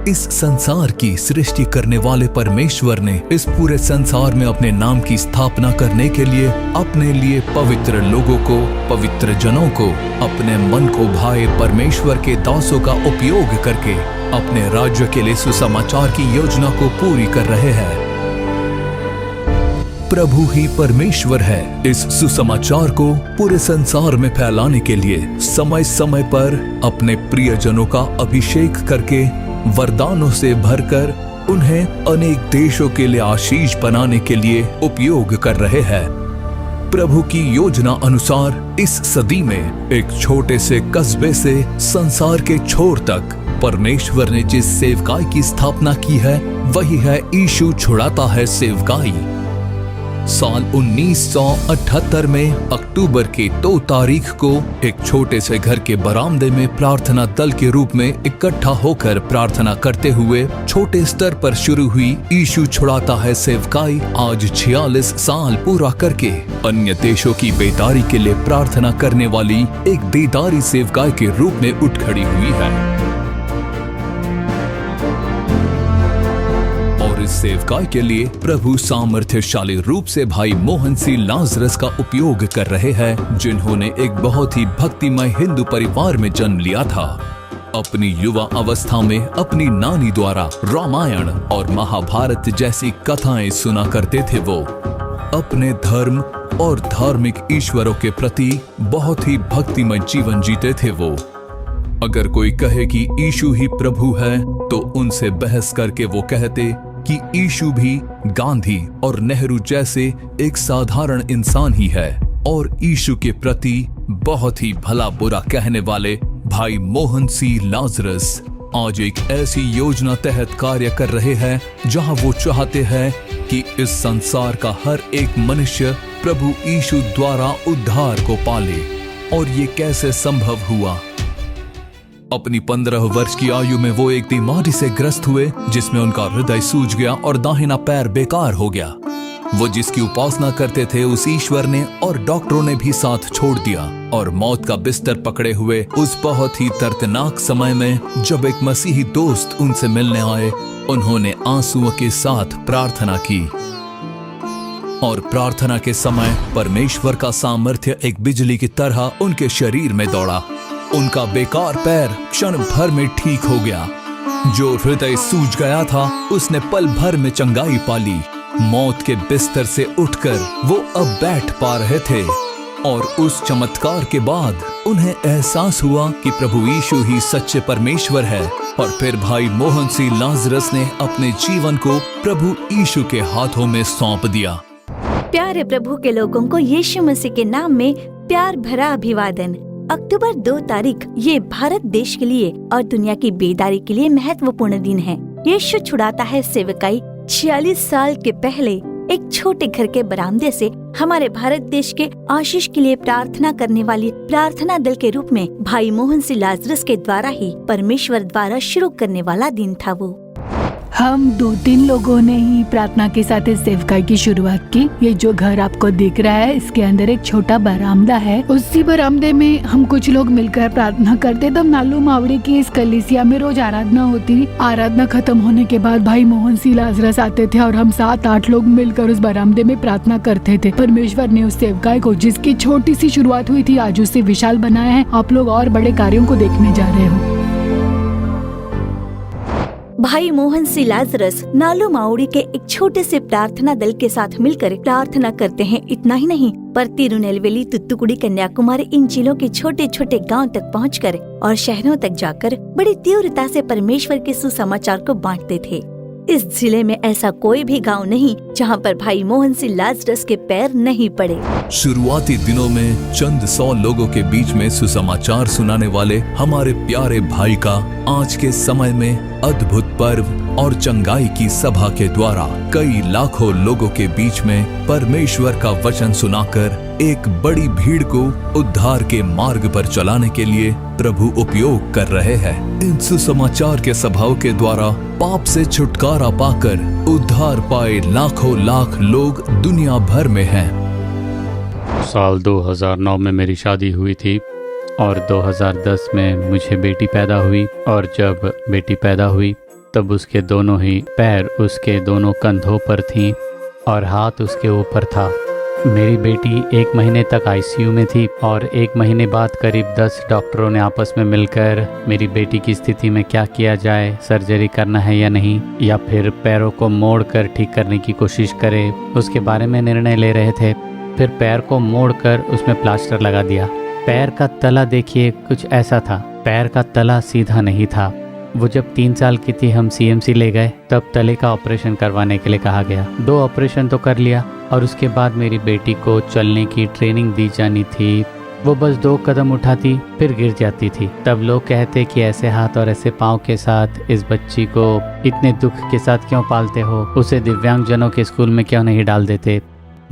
इस संसार की सृष्टि करने वाले परमेश्वर ने इस पूरे संसार में अपने नाम की स्थापना करने के लिए अपने लिए पवित्र लोगों को, पवित्र जनों को, अपने मन को भाए परमेश्वर के दासों का उपयोग करके अपने राज्य के लिए सुसमाचार की योजना को पूरी कर रहे हैं। प्रभु ही परमेश्वर है। इस सुसमाचार को पूरे संसार में फैलाने के लिए समय समय पर अपने प्रियजनों का अभिषेक करके वरदानों से भरकर उन्हें अनेक देशों के लिए आशीष बनाने के लिए उपयोग कर रहे हैं। प्रभु की योजना अनुसार इस सदी में एक छोटे से कस्बे से संसार के छोर तक परमेश्वर ने जिस सेवकाई की स्थापना की है वही है यीशु छुड़ाता है सेवकाई। साल 1978 में अक्टूबर की 2 तारीख को एक छोटे से घर के बरामदे में प्रार्थना दल के रूप में इकट्ठा होकर प्रार्थना करते हुए छोटे स्तर पर शुरू हुई यीशु छुड़ाता है सेवकाई आज 46 साल पूरा करके अन्य देशों की बेदारी के लिए प्रार्थना करने वाली एक बेदारी सेवकाई के रूप में उठ खड़ी हुई है। इस सेवकाई के लिए प्रभु सामर्थ्यशाली रूप से भाई मोहन सी लाजरस का उपयोग कर रहे हैं, जिन्होंने एक बहुत ही भक्तिमय हिंदू परिवार में जन्म लिया था। अपनी युवा अवस्था में अपनी नानी द्वारा रामायण और महाभारत जैसी कथाएं सुना करते थे। वो अपने धर्म और धार्मिक ईश्वरों के प्रति बहुत ही भक्तिमय जीवन जीते थे। वो अगर कोई कहे कि यीशु ही प्रभु है तो उनसे बहस करके वो कहते कि यीशु भी गांधी और नेहरू जैसे एक साधारण इंसान ही है। और यीशु के प्रति बहुत ही भला बुरा कहने वाले भाई मोहन सी लाजरस आज एक ऐसी योजना तहत कार्य कर रहे हैं जहां वो चाहते हैं कि इस संसार का हर एक मनुष्य प्रभु यीशु द्वारा उद्धार को पाले। और ये कैसे संभव हुआ? अपनी 15 वर्ष की आयु में वो एक बीमारी से ग्रस्त हुए जिसमें उनका हृदय सूज गया और दाहिना पैर बेकार हो गया। वो जिसकी उपासना करते थे उस ईश्वर ने और डॉक्टरों ने भी साथ छोड़ दिया और मौत का बिस्तर पकड़े हुए उस बहुत ही दर्दनाक समय में जब एक मसीही दोस्त उनसे मिलने आए, उन्होंने आंसुओं के साथ प्रार्थना की। और प्रार्थना के समय परमेश्वर का सामर्थ्य एक बिजली की तरह उनके शरीर में दौड़ा। उनका बेकार पैर क्षण भर में ठीक हो गया। जो हृदय सूज गया था उसने पल भर में चंगाई पाली। मौत के बिस्तर से उठकर वो अब बैठ पा रहे थे। और उस चमत्कार के बाद उन्हें एहसास हुआ कि प्रभु यीशु ही सच्चे परमेश्वर है। और फिर भाई मोहन सी लाजरस ने अपने जीवन को प्रभु यीशु के हाथों में सौंप दिया। प्यारे प्रभु के लोगों को यीशु मसीह के नाम में प्यार भरा अभिवादन। अक्टूबर 2 तारीख ये भारत देश के लिए और दुनिया की बेदारी के लिए महत्वपूर्ण दिन है। यीशु छुड़ाता है सेवकाई 46 साल के पहले एक छोटे घर के बरामदे से हमारे भारत देश के आशीष के लिए प्रार्थना करने वाली प्रार्थना दल के रूप में भाई मोहन सी लाजरस के द्वारा ही परमेश्वर द्वारा शुरू करने वाला दिन था। वो हम 2-3 लोगों ने ही प्रार्थना के साथ इस सेवकाई की शुरुआत की। ये जो घर आपको दिख रहा है इसके अंदर एक छोटा बरामदा है। उसी बरामदे में हम कुछ लोग मिलकर प्रार्थना करते। तब नालू मावड़ी की इस कलीसिया में रोज आराधना होती। आराधना खत्म होने के बाद भाई मोहन सी लाजरस आते थे और हम 7-8 लोग मिलकर उस बरामदे में प्रार्थना करते थे। परमेश्वर ने उस सेवकाई को जिसकी छोटी सी शुरुआत हुई थी आज उसे विशाल बनाया है। आप लोग और बड़े कार्यों को देखने जा रहे हो। भाई मोहन सी लाजरस नालू मावड़ी के एक छोटे से प्रार्थना दल के साथ मिलकर प्रार्थना करते हैं। इतना ही नहीं पर तिरुनेलवेली, तुत्तुकुड़ी, कन्याकुमारी इन जिलों के छोटे छोटे गांव तक पहुंचकर और शहरों तक जाकर बड़ी तीव्रता से परमेश्वर के सुसमाचार को बांटते थे। इस जिले में ऐसा कोई भी गांव नहीं जहां पर भाई मोहन सी लाजरस के पैर नहीं पड़े। शुरुआती दिनों में चंद 100 लोगों के बीच में सुसमाचार सुनाने वाले हमारे प्यारे भाई का आज के समय में अद्भुत पर्व और चंगाई की सभा के द्वारा कई लाखों लोगों के बीच में परमेश्वर का वचन सुनाकर एक बड़ी भीड़ को उद्धार के मार्ग पर चलाने के लिए प्रभु उपयोग कर रहे हैं। इन सुसमाचार के सभाओं के द्वारा पाप से छुटकारा पाकर उद्धार पाए लाखों लाख लोग दुनिया भर में हैं। साल 2009 में मेरी शादी हुई थी और 2010 में मुझे बेटी पैदा हुई। और जब बेटी पैदा हुई तब उसके दोनों ही पैर उसके दोनों कंधों पर थीं और हाथ उसके ऊपर था। मेरी बेटी 1 महीने तक आईसीयू में थी और 1 महीने बाद करीब 10 डॉक्टरों ने आपस में मिलकर मेरी बेटी की स्थिति में क्या किया जाए, सर्जरी करना है या नहीं, या फिर पैरों को मोड़कर ठीक करने की कोशिश करें, उसके बारे में निर्णय ले रहे थे। फिर पैर को मोड़कर उसमें प्लास्टर लगा दिया। पैर का तला देखिए कुछ ऐसा था, पैर का तला सीधा नहीं था। वो जब 3 साल की थी हम सीएमसी ले गए, तब तले का ऑपरेशन करवाने के लिए कहा गया। 2 ऑपरेशन तो कर लिया और उसके बाद मेरी बेटी को चलने की ट्रेनिंग दी जानी थी। वो बस 2 कदम उठाती फिर गिर जाती थी। तब लोग कहते कि ऐसे हाथ और ऐसे पाँव के साथ इस बच्ची को इतने दुख के साथ क्यों पालते हो, उसे दिव्यांगजनों के स्कूल में क्यों नहीं डाल देते,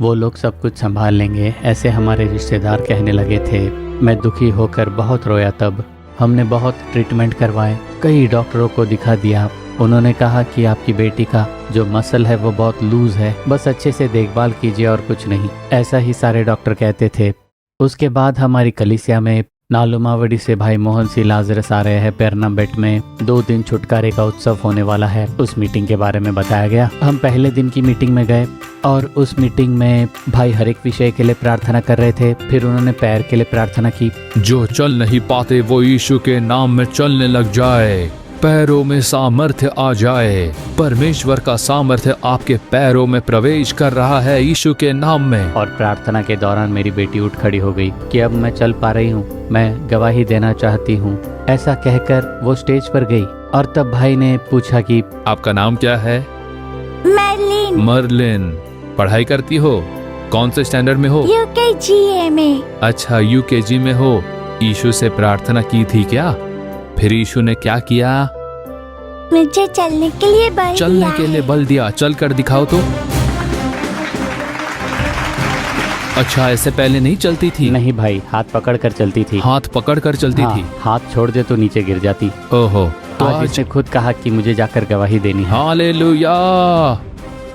वो लोग सब कुछ संभाल लेंगे, ऐसे हमारे रिश्तेदार कहने लगे थे। मैं दुखी होकर बहुत रोया। तब हमने बहुत ट्रीटमेंट करवाए, कई डॉक्टरों को दिखा दिया। उन्होंने कहा कि आपकी बेटी का जो मसल है वो बहुत लूज है, बस अच्छे से देखभाल कीजिए और कुछ नहीं, ऐसा ही सारे डॉक्टर कहते थे। उसके बाद हमारी कलीसिया में नालुमावड़ी से भाई मोहन सी लाजरस आ रहे हैं पेरनाबेट में। 2 दिन छुटकारे का उत्सव होने वाला है, उस मीटिंग के बारे में बताया गया। हम पहले दिन की मीटिंग में गए और उस मीटिंग में भाई हर एक विषय के लिए प्रार्थना कर रहे थे। फिर उन्होंने पैर के लिए प्रार्थना की। जो चल नहीं पाते वो यीशु के नाम में चलने लग जाए, पैरों में सामर्थ्य आ जाए। परमेश्वर का सामर्थ्य आपके पैरों में प्रवेश कर रहा है यीशु के नाम में। और प्रार्थना के दौरान मेरी बेटी उठ खड़ी हो गई कि अब मैं चल पा रही हूँ, मैं गवाही देना चाहती हूँ, ऐसा कहकर वो स्टेज पर गई। और तब भाई ने पूछा कि आपका नाम क्या है? मर्लिन। मर्लिन। पढ़ाई करती हो? कौन से स्टैंडर्ड में हो? यूकेजी में। अच्छा, यूकेजी में हो। यीशु से प्रार्थना की थी क्या? फिर यीशु ने क्या किया? मुझे चलने के लिए बल दिया। चल कर दिखाओ तो। अच्छा, ऐसे पहले नहीं चलती थी? नहीं भाई, हाथ पकड़ कर चलती थी। हाथ पकड़ कर चलती थी? हाथ छोड़ दे तो नीचे गिर जाती। ओहो, तो आज इसने खुद कहा कि मुझे जाकर गवाही देनी है। हालेलुया!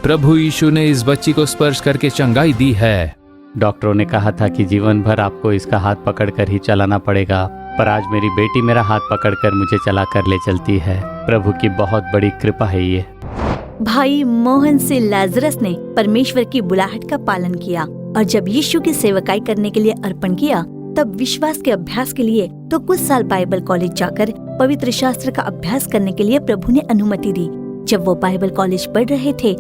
प्रभु यीशु ने इस बच्ची को स्पर्श करके चंगाई दी है। डॉक्टरों ने कहा था कि जीवन भर आपको इसका हाथ पकड़कर ही चलाना पड़ेगा, पर आज मेरी बेटी मेरा हाथ पकड़कर मुझे चला कर ले चलती है। प्रभु की बहुत बड़ी कृपा है ये। भाई मोहन से लाजरस ने परमेश्वर की बुलाहट का पालन किया और जब यीशु की सेवकाई करने के लिए अर्पण किया, तब विश्वास के अभ्यास के लिए तो कुछ साल बाइबल कॉलेज जाकर पवित्र शास्त्र का अभ्यास करने के लिए प्रभु ने अनुमति दी। जब वो बाइबल कॉलेज पढ़ रहे थे,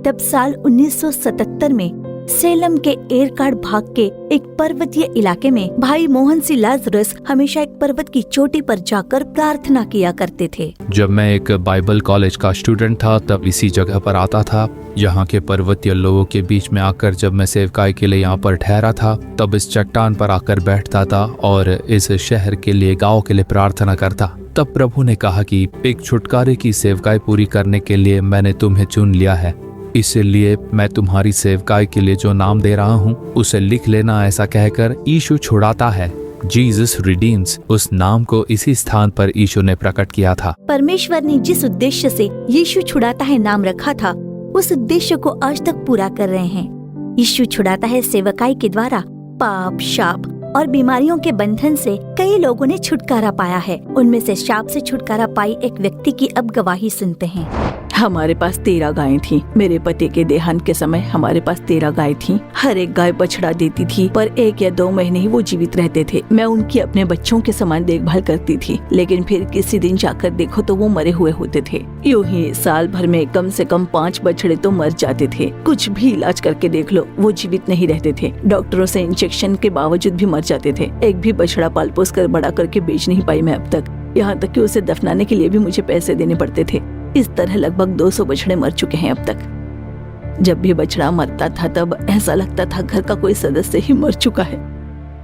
तब साल 1977 में सेलम के एरकाड भाग के एक पर्वतीय इलाके में भाई मोहन सी लाजरस हमेशा एक पर्वत की चोटी पर जाकर प्रार्थना किया करते थे। जब मैं एक बाइबल कॉलेज का स्टूडेंट था, तब इसी जगह पर आता था। यहाँ के पर्वतीय लोगों के बीच में आकर जब मैं सेवकाई के लिए यहाँ पर ठहरा था, तब इस चट्टान पर आकर बैठता था और इस शहर के लिए, गाँव के लिए प्रार्थना करता। तब प्रभु ने कहा कि एक छुटकारे की सेवकाई पूरी करने के लिए मैंने तुम्हें चुन लिया है, इसलिए मैं तुम्हारी सेवकाई के लिए जो नाम दे रहा हूँ उसे लिख लेना। ऐसा कहकर यीशु छुड़ाता है। जीसस रिडीम्स, उस नाम को इसी स्थान पर यीशु ने प्रकट किया था। परमेश्वर ने जिस उद्देश्य से यीशु छुड़ाता है नाम रखा था, उस उद्देश्य को आज तक पूरा कर रहे हैं। यीशु छुड़ाता है सेवकाई के द्वारा पाप, शाप और बीमारियों के बंधन से कई लोगों ने छुटकारा पाया है। उनमें से शाप से छुटकारा पाई एक व्यक्ति की अब गवाही सुनते हैं। हमारे पास 13 गायें थीं। मेरे पति के देहांत के समय हमारे पास 13 गाय थीं। हर एक गाय बछड़ा देती थी, पर 1 या 2 महीने ही वो जीवित रहते थे। मैं उनकी अपने बच्चों के समान देखभाल करती थी, लेकिन फिर किसी दिन जाकर देखो तो वो मरे हुए होते थे। यूं ही साल भर में कम से कम 5 बछड़े तो मर जाते थे। कुछ भी इलाज करके देख लो, वो जीवित नहीं रहते थे। डॉक्टरों से इंजेक्शन के बावजूद भी मर जाते थे। एक भी बछड़ा पाल पोस कर बड़ा करके बेच नहीं पाई मैं अब तक। यहाँ तक कि उसे दफनाने के लिए भी मुझे पैसे देने पड़ते थे। इस तरह लगभग 200 बछड़े मर चुके हैं अब तक। जब भी बछड़ा मरता था तब ऐसा लगता था घर का कोई सदस्य ही मर चुका है।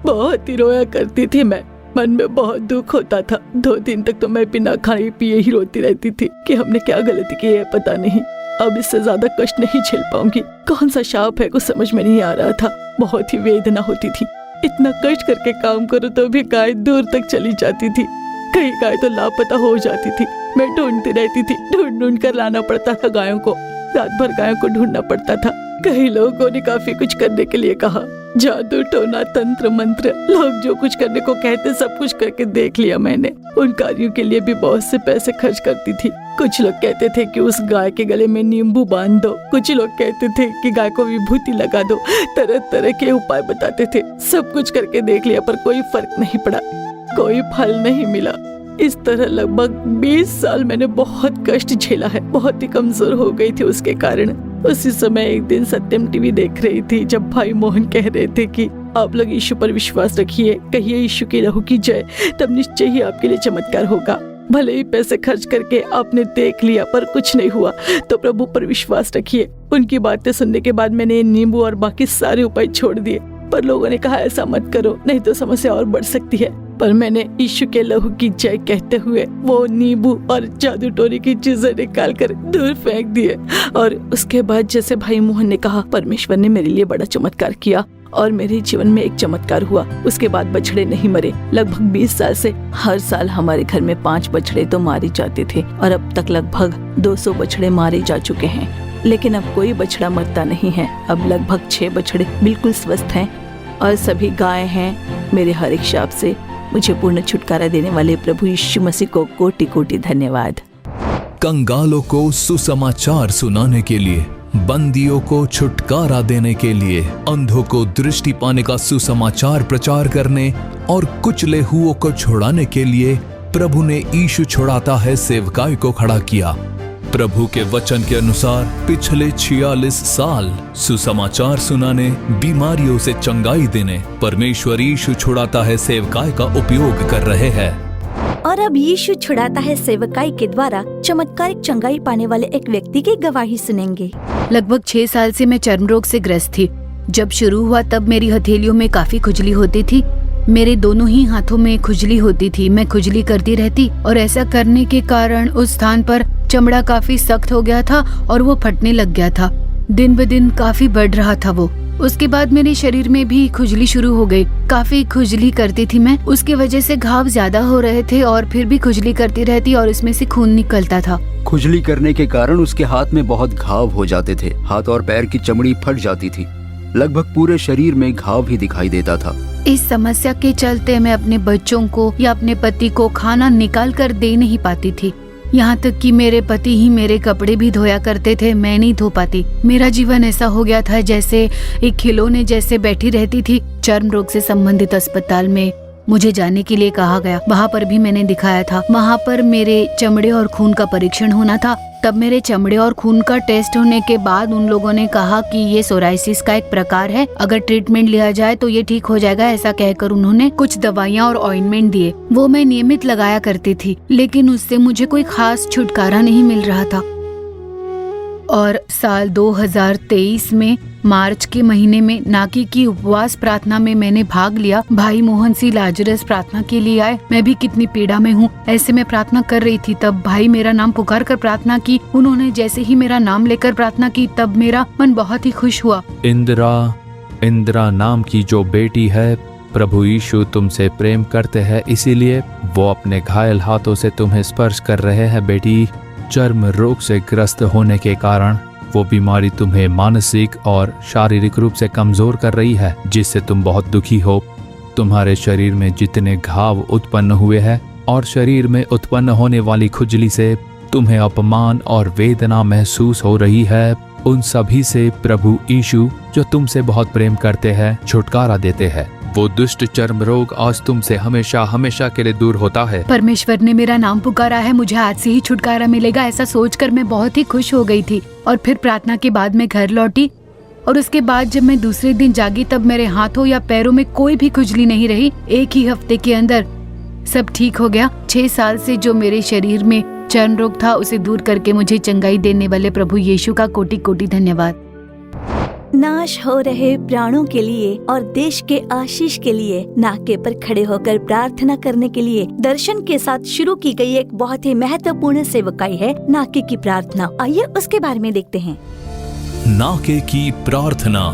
बहुत ही रोया करती थी मैं, मन में बहुत दुख होता था। 2 दिन तक तो मैं बिना खाए पिए ही रोती रहती थी कि हमने क्या गलती की है पता नहीं। अब इससे ज्यादा कष्ट नहीं झेल पाऊंगी। कौन सा शाप है कुछ समझ में नहीं आ रहा था। बहुत ही वेदना होती थी। इतना कष्ट करके काम करो तो भी गाय दूर तक चली जाती थी। कई गाय तो लापता हो जाती थी। मैं ढूंढती रहती थी, ढूंढ कर लाना पड़ता था गायों को। रात भर गायों को ढूंढना पड़ता था। कई लोगों ने काफी कुछ करने के लिए कहा, जादू टोना तंत्र मंत्र, लोग जो कुछ करने को कहते सब कुछ करके देख लिया मैंने। उन कार्यों के लिए भी बहुत से पैसे खर्च करती थी। कुछ लोग कहते थे कि उस गाय के गले में नींबू बांध दो, कुछ लोग कहते थे कि गाय को विभूति लगा दो, तरह तरह के उपाय बताते थे। सब कुछ करके देख लिया पर कोई फर्क नहीं पड़ा, कोई फल नहीं मिला। इस तरह लगभग 20 साल मैंने बहुत कष्ट झेला है। बहुत ही कमजोर हो गई थी उसके कारण। उसी समय एक दिन सत्यम टीवी देख रही थी जब भाई मोहन कह रहे थे कि आप लोग यीशु पर विश्वास रखिए, कहिए यीशु के लहू की जय, तब निश्चय ही आपके लिए चमत्कार होगा। भले ही पैसे खर्च करके आपने देख लिया पर कुछ नहीं हुआ तो प्रभु पर विश्वास रखिए। उनकी बातें सुनने के बाद मैंने नींबू और बाकी सारे उपाय छोड़ दिए, पर लोगों ने कहा ऐसा मत करो नहीं तो समस्या और बढ़ सकती है। पर मैंने यीशु के लहू की जय कहते हुए वो नींबू और जादू टोने की चीजें निकाल कर दूर फेंक दिए। और उसके बाद जैसे भाई मोहन ने कहा, परमेश्वर ने मेरे लिए बड़ा चमत्कार किया और मेरे जीवन में एक चमत्कार हुआ। उसके बाद बछड़े नहीं मरे। लगभग 20 साल से हर साल हमारे घर में 5 बछड़े तो मारे जाते थे और अब तक लगभग 200 बछड़े मारे जा चुके हैं। लेकिन अब कोई बछड़ा मरता नहीं है। अब लगभग 6 बछड़े बिल्कुल स्वस्थ हैं और सभी गाय हैं। मेरे हर एक शाप से मुझे पूर्ण छुटकारा देने वाले प्रभु यीशु मसीह को कोटि कोटि धन्यवाद। कंगालों को सुसमाचार सुनाने के लिए, बंदियों को छुटकारा देने के लिए, अंधों को दृष्टि पाने का सुसमाचार प्रचार करने और कुचले हुओं को छुड़ाने के लिए प्रभु ने यीशु छुड़ाता है सेवकाई को खड़ा किया। प्रभु के वचन के अनुसार पिछले 46 साल सुसमाचार सुनाने, बीमारियों से चंगाई देने परमेश्वर यीशु छुड़ाता है सेवकाई का उपयोग कर रहे हैं। और अब यीशु छुड़ाता है सेवकाई के द्वारा चमत्कारिक चंगाई पाने वाले एक व्यक्ति की गवाही सुनेंगे। लगभग 6 साल से मैं चर्म रोग से ग्रस्त थी। जब शुरू हुआ तब मेरी हथेलियों में काफी खुजली होती थी। मेरे दोनों ही हाथों में खुजली होती थी। मैं खुजली करती रहती और ऐसा करने के कारण उस स्थान पर चमड़ा काफी सख्त हो गया था और वो फटने लग गया था। दिन ब दिन काफी बढ़ रहा था वो। उसके बाद मेरे शरीर में भी खुजली शुरू हो गई। काफी खुजली करती थी मैं। उसकी वजह से घाव ज्यादा हो रहे थे और फिर भी खुजली करती रहती और इसमें से खून निकलता था। खुजली करने के कारण उसके हाथ में बहुत घाव हो जाते थे। हाथ और पैर की चमड़ी फट जाती थी। लगभग पूरे शरीर में घाव भी दिखाई देता था। इस समस्या के चलते मैं अपने बच्चों को या अपने पति को खाना निकाल कर दे नहीं पाती थी। यहाँ तक कि मेरे पति ही मेरे कपड़े भी धोया करते थे, मैं नहीं धो पाती। मेरा जीवन ऐसा हो गया था जैसे एक खिलौने जैसे बैठी रहती थी। चर्म रोग से संबंधित अस्पताल में मुझे जाने के लिए कहा गया। वहाँ पर भी मैंने दिखाया था। वहाँ पर मेरे चमड़े और खून का परीक्षण होना था। तब मेरे चमड़े और खून का टेस्ट होने के बाद उन लोगों ने कहा कि ये सोराइसिस का एक प्रकार है, अगर ट्रीटमेंट लिया जाए तो ये ठीक हो जाएगा। ऐसा कहकर उन्होंने कुछ दवाइयाँ और ऑइंटमेंट दिए। वो मैं नियमित लगाया करती थी, लेकिन उससे मुझे कोई खास छुटकारा नहीं मिल रहा था। और साल 2023 में मार्च के महीने में नाकी की उपवास प्रार्थना में मैंने भाग लिया। भाई मोहन सी लाजरस प्रार्थना के लिए आए। मैं भी कितनी पीड़ा में हूँ। ऐसे में प्रार्थना कर रही थी, तब भाई मेरा नाम पुकार कर प्रार्थना की। उन्होंने जैसे ही मेरा नाम लेकर प्रार्थना की तब मेरा मन बहुत ही खुश हुआ। इंदिरा नाम की जो बेटी है, प्रभु यीशु तुमसे प्रेम करते हैं, इसीलिए वो अपने घायल हाथों से तुम्हें स्पर्श कर रहे हैं। बेटी, चर्म रोग से ग्रस्त होने के कारण वो बीमारी तुम्हें मानसिक और शारीरिक रूप से कमजोर कर रही है, जिससे तुम बहुत दुखी हो। तुम्हारे शरीर में जितने घाव उत्पन्न हुए हैं और शरीर में उत्पन्न होने वाली खुजली से तुम्हें अपमान और वेदना महसूस हो रही है, उन सभी से प्रभु यीशु जो तुमसे बहुत प्रेम करते हैं छुटकारा देते हैं। वो दुष्ट चर्म रोग आज तुमसे हमेशा हमेशा के लिए दूर होता है। परमेश्वर ने मेरा नाम पुकारा है, मुझे आज से ही छुटकारा मिलेगा, ऐसा सोचकर मैं बहुत ही खुश हो गई थी। और फिर प्रार्थना के बाद मैं घर लौटी और उसके बाद जब मैं दूसरे दिन जागी तब मेरे हाथों या पैरों में कोई भी खुजली नहीं रही। एक ही हफ्ते के अंदर सब ठीक हो गया। 6 साल से जो मेरे शरीर में चर्म रोग था उसे दूर करके मुझे चंगाई देने वाले प्रभु यीशु का कोटि कोटि धन्यवाद। नाश हो रहे प्राणों के लिए और देश के आशीष के लिए नाके पर खड़े होकर प्रार्थना करने के लिए दर्शन के साथ शुरू की गई एक बहुत ही महत्वपूर्ण सेवकाई है नाके की प्रार्थना। आइए उसके बारे में देखते हैं। नाके की प्रार्थना।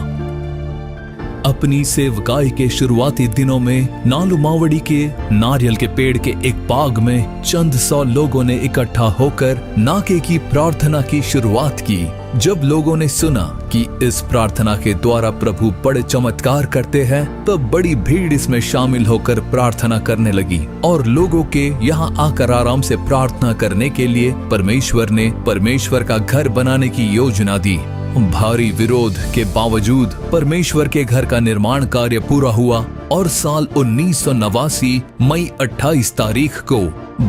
अपनी सेवकाई के शुरुआती दिनों में नालुमावड़ी के नारियल के पेड़ के एक बाग में चंद 100 लोगों ने इकट्ठा होकर नाके की प्रार्थना की शुरुआत की। जब लोगों ने सुना कि इस प्रार्थना के द्वारा प्रभु बड़े चमत्कार करते हैं, तब बड़ी भीड़ इसमें शामिल होकर प्रार्थना करने लगी और लोगों के यहाँ आकर आराम से प्रार्थना करने के लिए परमेश्वर ने परमेश्वर का घर बनाने की योजना दी। भारी विरोध के बावजूद परमेश्वर के घर का निर्माण कार्य पूरा हुआ और साल 1989 मई 28 तारीख को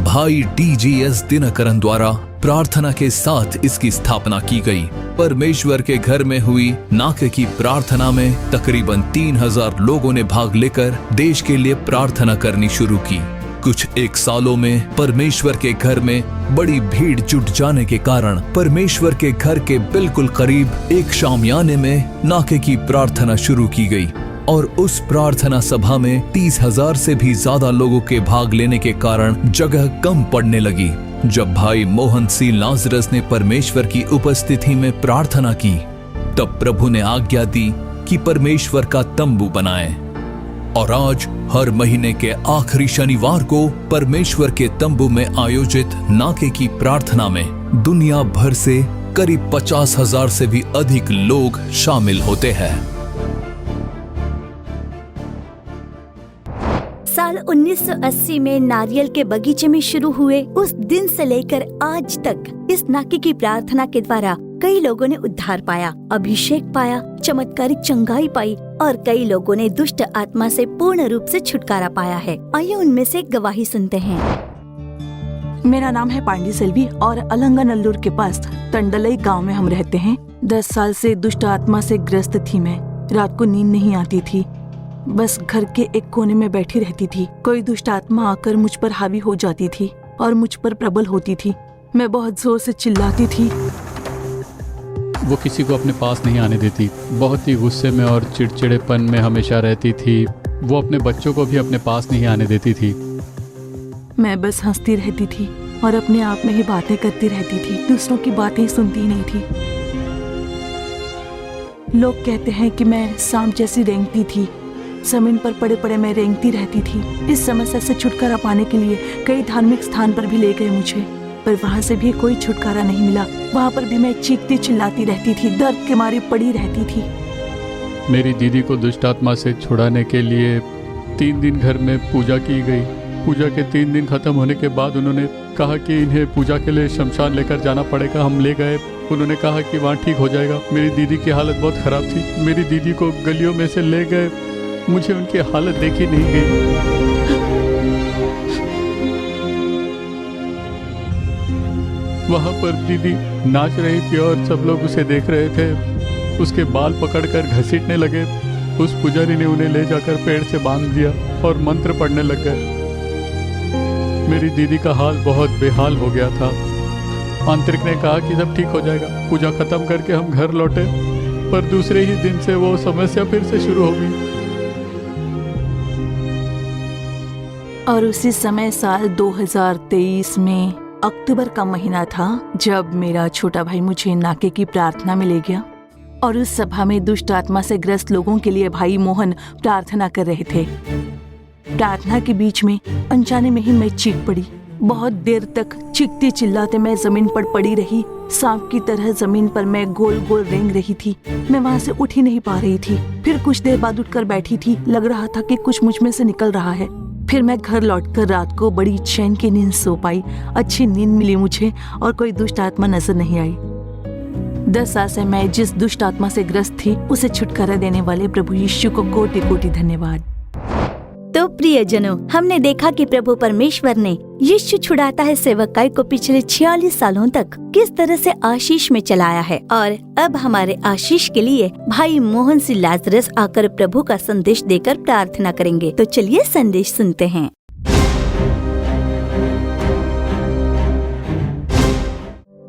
भाई DGS दिनकरन द्वारा प्रार्थना के साथ इसकी स्थापना की गई। परमेश्वर के घर में हुई नाके की प्रार्थना में तकरीबन 3000 लोगों ने भाग लेकर देश के लिए प्रार्थना करनी शुरू की। कुछ एक सालों में परमेश्वर के घर में बड़ी भीड़ जुट जाने के कारण परमेश्वर के घर के बिल्कुल करीब एक शामियाने में नाके की प्रार्थना शुरू की गई और उस प्रार्थना सभा में 30,000 से भी ज्यादा लोगों के भाग लेने के कारण जगह कम पड़ने लगी। जब भाई मोहन सी लाजरस ने परमेश्वर की उपस्थिति में प्रार्थना की, तब प्रभु ने आज्ञा दी कि परमेश्वर का तंबू बनाएं। और आज हर महीने के आखिरी शनिवार को परमेश्वर के तंबू में आयोजित नाके की प्रार्थना में दुनिया भर से करीब 50,000 से भी अधिक लोग शामिल होते हैं। साल 1980 में नारियल के बगीचे में शुरू हुए उस दिन से लेकर आज तक इस नाके की प्रार्थना के द्वारा कई लोगों ने उद्धार पाया, अभिषेक पाया, चमत्कारिक चंगाई पाई और कई लोगों ने दुष्ट आत्मा से पूर्ण रूप से छुटकारा पाया है। आइए उनमें से एक गवाही सुनते हैं। मेरा नाम है पांडी सेल्वी और अलंगानल्लूर के पास तंडलई गांव में हम रहते हैं। 10 साल से दुष्ट आत्मा से ग्रस्त थी मैं। रात को नींद नहीं आती थी, बस घर के एक कोने में बैठी रहती थी। कोई दुष्ट आत्मा आकर मुझ पर हावी हो जाती थी और मुझ पर प्रबल होती थी। मैं बहुत जोर से चिल्लाती थी। वो किसी को अपने पास नहीं आने देती, बहुत ही गुस्से में और चिड़चिड़ेपन में हमेशा रहती थी। वो अपने बच्चों को भी अपने पास नहीं आने देती थी। मैं बस हंसती रहती थी और अपने आप में ही बातें करती रहती थी, दूसरों की बातें सुनती नहीं थी। लोग कहते हैं कि मैं सांप जैसी रेंगती थी, जमीन पर पड़े पड़े मैं रेंगती रहती थी। इस समस्या से छुटकारा पाने के लिए कई धार्मिक स्थान पर भी ले गए मुझे, पर वहाँ से भी कोई छुटकारा नहीं मिला। वहाँ पर भी मैं चीखती चिल्लाती रहती थी, दर्द के मारे पड़ी रहती थी। मेरी दीदी को दुष्ट आत्मा से छुड़ाने के लिए 3 दिन घर में पूजा की गई। पूजा के 3 दिन खत्म होने के बाद उन्होंने कहा कि इन्हें पूजा के लिए शमशान लेकर जाना पड़ेगा। हम ले गए, उन्होंने कहा कि वहाँ ठीक हो जाएगा। मेरी दीदी की हालत बहुत ख़राब थी। मेरी दीदी को गलियों में से ले गए, मुझे उनकी हालत देखी नहीं गई। वहाँ पर दीदी नाच रही थी और सब लोग उसे देख रहे थे। उसके बाल पकड़कर घसीटने लगे। उस पुजारी ने उन्हें ले जाकर पेड़ से बांध दिया और मंत्र पढ़ने लग गए। मेरी दीदी का हाल बहुत बेहाल हो गया था। आंतरिक ने कहा कि सब ठीक हो जाएगा। पूजा खत्म करके हम घर लौटे, पर दूसरे ही दिन से वो समस्या फिर से शुरू हो गई। और उसी समय साल 2023 में अक्टूबर का महीना था जब मेरा छोटा भाई मुझे नाके की प्रार्थना में ले गया और उस सभा में दुष्ट आत्मा से ग्रस्त लोगों के लिए भाई मोहन प्रार्थना कर रहे थे। प्रार्थना के बीच में अनजाने में ही मैं चीख पड़ी। बहुत देर तक चीखते चिल्लाते मैं जमीन पर पड़ी रही। सांप की तरह जमीन पर मैं गोल गोल रेंग रही थी। मैं वहाँ से उठ ही नहीं पा रही थी। फिर कुछ देर बाद उठकर बैठी थी। लग रहा था कि कुछ मुझ में से निकल रहा है। फिर मैं घर लौटकर रात को बड़ी चैन की नींद सो पाई। अच्छी नींद मिली मुझे और कोई दुष्ट आत्मा नजर नहीं आई। 10 साल से मैं जिस दुष्ट आत्मा से ग्रस्त थी, उसे छुटकारा देने वाले प्रभु यीशु को कोटि कोटि धन्यवाद। तो प्रियजनों, हमने देखा कि प्रभु परमेश्वर ने यीशु छुड़ाता है सेवकाई को पिछले 46 सालों तक किस तरह से आशीष में चलाया है। और अब हमारे आशीष के लिए भाई मोहन सी लाजरस आकर प्रभु का संदेश देकर प्रार्थना करेंगे। तो चलिए संदेश सुनते हैं।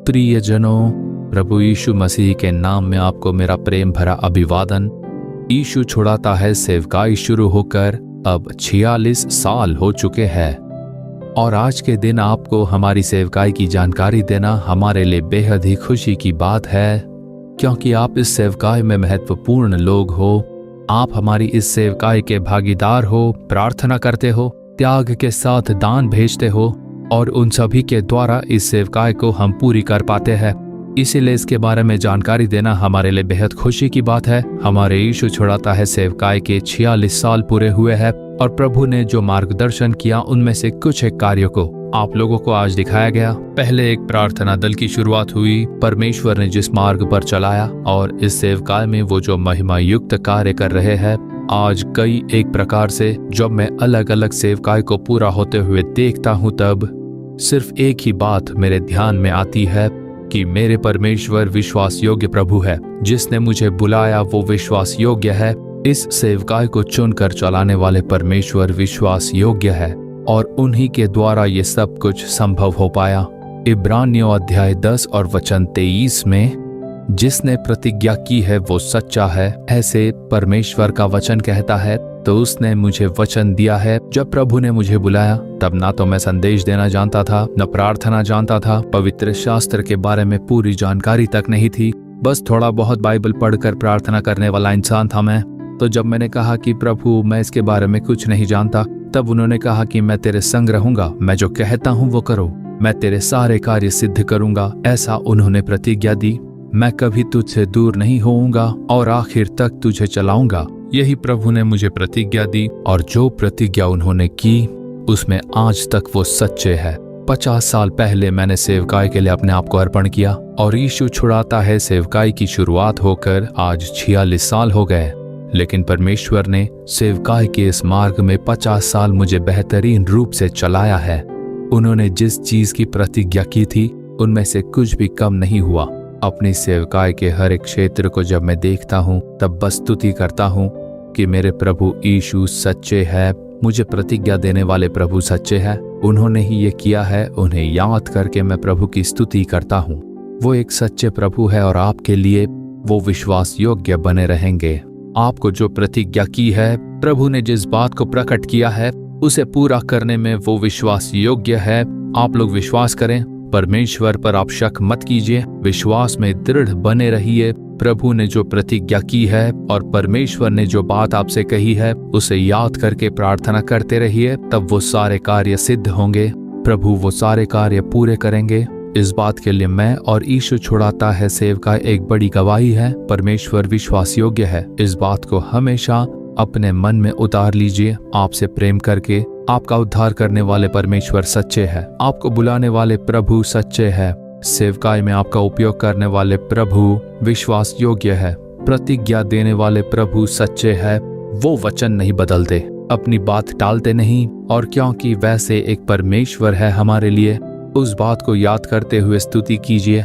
प्रियजनों, प्रभु यीशु मसीह के नाम में आपको मेरा प्रेम भरा अभिवादन। यीशु छुड़ाता है सेवकाई शुरू होकर अब 46 साल हो चुके हैं और आज के दिन आपको हमारी सेवकाई की जानकारी देना हमारे लिए बेहद ही खुशी की बात है, क्योंकि आप इस सेवकाई में महत्वपूर्ण लोग हो। आप हमारी इस सेवकाई के भागीदार हो, प्रार्थना करते हो, त्याग के साथ दान भेजते हो और उन सभी के द्वारा इस सेवकाई को हम पूरी कर पाते हैं। इसीलिए इसके बारे में जानकारी देना हमारे लिए बेहद खुशी की बात है। हमारे यीशु छुड़ाता है सेवकाई के 46 साल पूरे हुए हैं और प्रभु ने जो मार्गदर्शन किया उनमें से कुछ एक कार्यों को आप लोगों को आज दिखाया गया। पहले एक प्रार्थना दल की शुरुआत हुई। परमेश्वर ने जिस मार्ग पर चलाया और इस सेवकाई में वो जो महिमा युक्त कार्य कर रहे हैं, आज कई एक प्रकार से जब मैं अलग अलग सेवकाई को पूरा होते हुए देखता हूँ तब सिर्फ एक ही बात मेरे ध्यान में आती है कि मेरे परमेश्वर विश्वास योग्य प्रभु है। जिसने मुझे बुलाया वो विश्वास योग्य है। इस सेवकाई को चुनकर चलाने वाले परमेश्वर विश्वास योग्य है और उन्हीं के द्वारा ये सब कुछ संभव हो पाया। इब्रानियों अध्याय 10 और वचन 23 में जिसने प्रतिज्ञा की है वो सच्चा है, ऐसे परमेश्वर का वचन कहता है। तो उसने मुझे वचन दिया है। जब प्रभु ने मुझे बुलाया तब ना तो मैं संदेश देना जानता था, न प्रार्थना जानता था, पवित्र शास्त्र के बारे में पूरी जानकारी तक नहीं थी। बस थोड़ा बहुत बाइबल पढ़कर प्रार्थना करने वाला इंसान था मैं। तो जब मैंने कहा कि प्रभु मैं इसके बारे में कुछ नहीं जानता, तब उन्होंने कहा कि मैं तेरे संग रहूंगा, मैं जो कहता हूँ वो करो, मैं तेरे सारे कार्य सिद्ध करूंगा। ऐसा उन्होंने प्रतिज्ञा दी। मैं कभी तुझसे दूर नहीं होऊंगा और आखिर तक तुझे चलाऊंगा। यही प्रभु ने मुझे प्रतिज्ञा दी और जो प्रतिज्ञा उन्होंने की उसमें आज तक वो सच्चे है। 50 साल पहले मैंने सेवकाई के लिए अपने आप को अर्पण किया और यीशु छुड़ाता है सेवकाई की शुरुआत होकर आज 46 साल हो गए। लेकिन परमेश्वर ने सेवकाई के इस मार्ग में 50 साल मुझे बेहतरीन रूप से चलाया है। उन्होंने जिस चीज की प्रतिज्ञा की थी उनमें से कुछ भी कम नहीं हुआ। अपनी सेवकाई के हर एक क्षेत्र को जब मैं देखता हूँ तब बस स्तुति करता हूँ कि मेरे प्रभु यीशु सच्चे है। मुझे प्रतिज्ञा देने वाले प्रभु सच्चे हैं। उन्होंने ही ये किया है। उन्हें याद करके मैं प्रभु की स्तुति करता हूँ। वो एक सच्चे प्रभु है और आपके लिए वो विश्वास योग्य बने रहेंगे। आपको जो प्रतिज्ञा की है, प्रभु ने जिस बात को प्रकट किया है उसे पूरा करने में वो विश्वास योग्य है। आप लोग विश्वास करें, परमेश्वर पर आप शक मत कीजिए, विश्वास में दृढ़ बने रहिए। प्रभु ने जो प्रतिज्ञा की है और परमेश्वर ने जो बात आपसे कही है उसे याद करके प्रार्थना करते रहिए, तब वो सारे कार्य सिद्ध होंगे। प्रभु वो सारे कार्य पूरे करेंगे। इस बात के लिए मैं और यीशु छुड़ाता है सेवकाई एक बड़ी गवाही है। परमेश्वर विश्वास योग्य है। इस बात को हमेशा अपने मन में उतार लीजिए। आपसे प्रेम करके आपका उद्धार करने वाले परमेश्वर सच्चे हैं। आपको बुलाने वाले प्रभु सच्चे हैं। सेवकाई में आपका उपयोग करने वाले प्रभु विश्वास योग्य है। प्रतिज्ञा देने वाले प्रभु सच्चे हैं। वो वचन नहीं बदलते, अपनी बात टालते नहीं। और क्योंकि वैसे एक परमेश्वर है हमारे लिए, उस बात को याद करते हुए स्तुति कीजिए।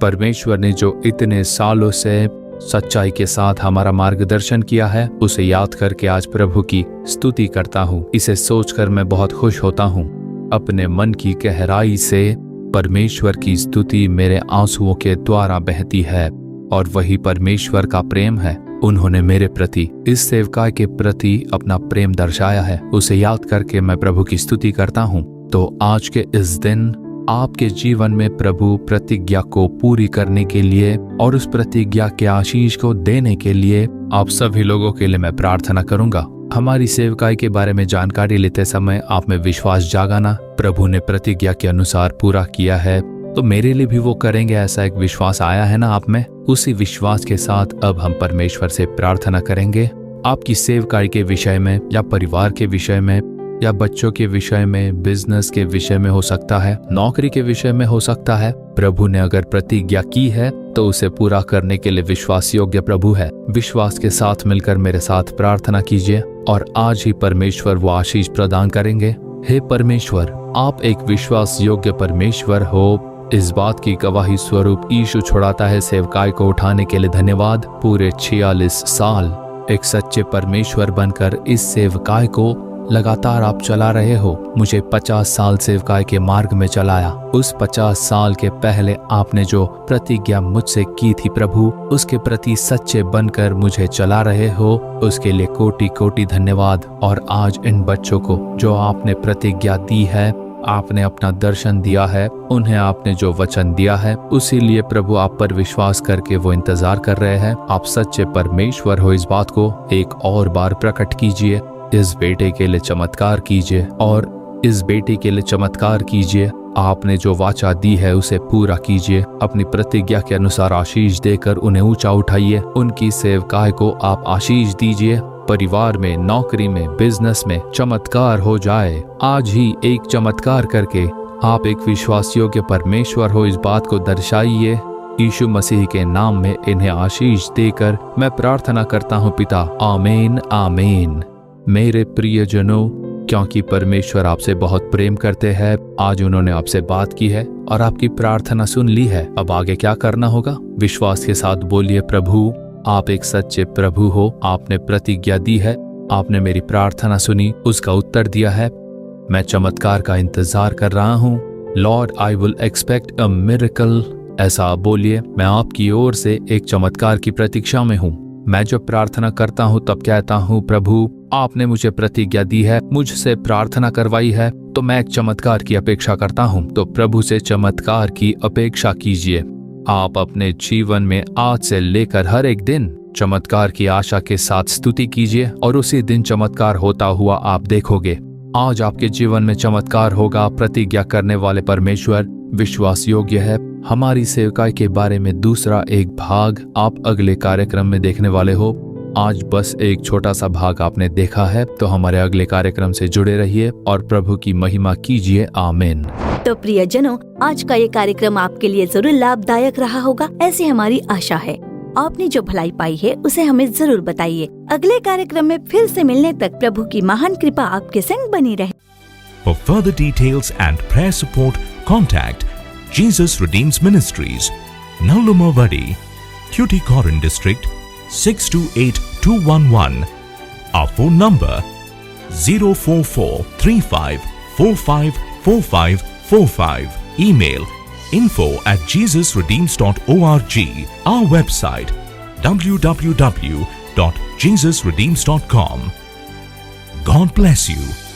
परमेश्वर ने जो इतने सालों से सच्चाई के साथ हमारा मार्गदर्शन किया है उसे याद करके आज प्रभु की स्तुति करता हूँ। इसे सोचकर मैं बहुत खुश होता हूँ। अपने मन की गहराई से परमेश्वर की स्तुति मेरे आंसुओं के द्वारा बहती है और वही परमेश्वर का प्रेम है। उन्होंने मेरे प्रति, इस सेवकाई के प्रति अपना प्रेम दर्शाया है। उसे याद करके मैं प्रभु की स्तुति करता हूँ। तो आज के इस दिन आपके जीवन में प्रभु प्रतिज्ञा को पूरी करने के लिए और उस प्रतिज्ञा के आशीष को देने के लिए आप सभी लोगों के लिए मैं प्रार्थना करूंगा। हमारी सेवकाई के बारे में जानकारी लेते समय आप में विश्वास जागाना। प्रभु ने प्रतिज्ञा के अनुसार पूरा किया है तो मेरे लिए भी वो करेंगे, ऐसा एक विश्वास आया है ना आप में। उसी विश्वास के साथ अब हम परमेश्वर से प्रार्थना करेंगे। आपकी सेवकाई के विषय में या परिवार के विषय में या बच्चों के विषय में, बिजनेस के विषय में हो सकता है, नौकरी के विषय में हो सकता है। प्रभु ने अगर प्रतिज्ञा की है तो उसे पूरा करने के लिए विश्वास योग्य प्रभु है। विश्वास के साथ मिलकर मेरे साथ प्रार्थना कीजिए और आज ही परमेश्वर वो आशीष प्रदान करेंगे। हे परमेश्वर, आप एक विश्वास योग्य परमेश्वर हो। इस बात की गवाही स्वरूप यीशु छुड़ाता है सेवकाई को उठाने के लिए धन्यवाद। पूरे 46 साल एक सच्चे परमेश्वर बनकर इस सेवकाई को लगातार आप चला रहे हो। मुझे 50 साल सेवकाई के मार्ग में चलाया। उस 50 साल के पहले आपने जो प्रतिज्ञा मुझसे की थी प्रभु, उसके प्रति सच्चे बनकर मुझे चला रहे हो। उसके लिए कोटि कोटि धन्यवाद। और आज इन बच्चों को जो आपने प्रतिज्ञा दी है आपने अपना दर्शन दिया है, उन्हें आपने जो वचन दिया है, उसीलिए प्रभु आप पर विश्वास करके वो इंतजार कर रहे हैं। आप सच्चे परमेश्वर हो, इस बात को एक और बार प्रकट कीजिए। इस बेटे के लिए चमत्कार कीजिए और इस बेटी के लिए चमत्कार कीजिए। आपने जो वाचा दी है उसे पूरा कीजिए। अपनी प्रतिज्ञा के अनुसार आशीष देकर उन्हें ऊंचा उठाइए। उनकी सेवकाई को आप आशीष दीजिए। परिवार में, नौकरी में, बिजनेस में चमत्कार हो जाए। आज ही एक चमत्कार करके आप एक विश्वास योग्य परमेश्वर हो, इस बात को दर्शाइए। यीशु मसीह के नाम में इन्हें आशीष देकर मैं प्रार्थना करता हूँ पिता, आमीन आमीन। मेरे प्रियजनों, क्योंकि परमेश्वर आपसे बहुत प्रेम करते हैं, आज उन्होंने आपसे बात की है और आपकी प्रार्थना सुन ली है। अब आगे क्या करना होगा? विश्वास के साथ बोलिए, प्रभु आप एक सच्चे प्रभु हो। आपने प्रतिज्ञा दी है, आपने मेरी प्रार्थना सुनी, उसका उत्तर दिया है। मैं चमत्कार का इंतजार कर रहा हूँ। Lord I will expect a miracle. ऐसा बोलिए, मैं आपकी ओर से एक चमत्कार की प्रतीक्षा में हूँ। मैं जब प्रार्थना करता हूँ तब कहता हूँ, प्रभु आपने मुझे प्रतिज्ञा दी है, मुझसे प्रार्थना करवाई है, तो मैं एक चमत्कार की अपेक्षा करता हूँ। तो प्रभु से चमत्कार की अपेक्षा कीजिए। आप अपने जीवन में आज से लेकर हर एक दिन चमत्कार की आशा के साथ स्तुति कीजिए और उसी दिन चमत्कार होता हुआ आप देखोगे। आज आपके जीवन में चमत्कार होगा। प्रतिज्ञा करने वाले परमेश्वर विश्वास योग्य है। हमारी सेवकाई के बारे में दूसरा एक भाग आप अगले कार्यक्रम में देखने वाले हो। आज बस एक छोटा सा भाग आपने देखा है, तो हमारे अगले कार्यक्रम से जुड़े रहिए और प्रभु की महिमा कीजिए। आमीन। तो प्रियजनों, आज का ये कार्यक्रम आपके लिए जरूर लाभदायक रहा होगा, ऐसी हमारी आशा है। आपने जो भलाई पाई है उसे हमें जरूर बताइए। अगले कार्यक्रम में फिर से मिलने तक प्रभु की महान कृपा आपके संग बनी रहे। For further details and prayer support, contact Jesus Redeems Ministries, Nallumavadi, Tuticorin District, 628211. Our phone number 04435454545. Email info@jesusredeems.org. Our website www.jesusredeems.com. God bless you.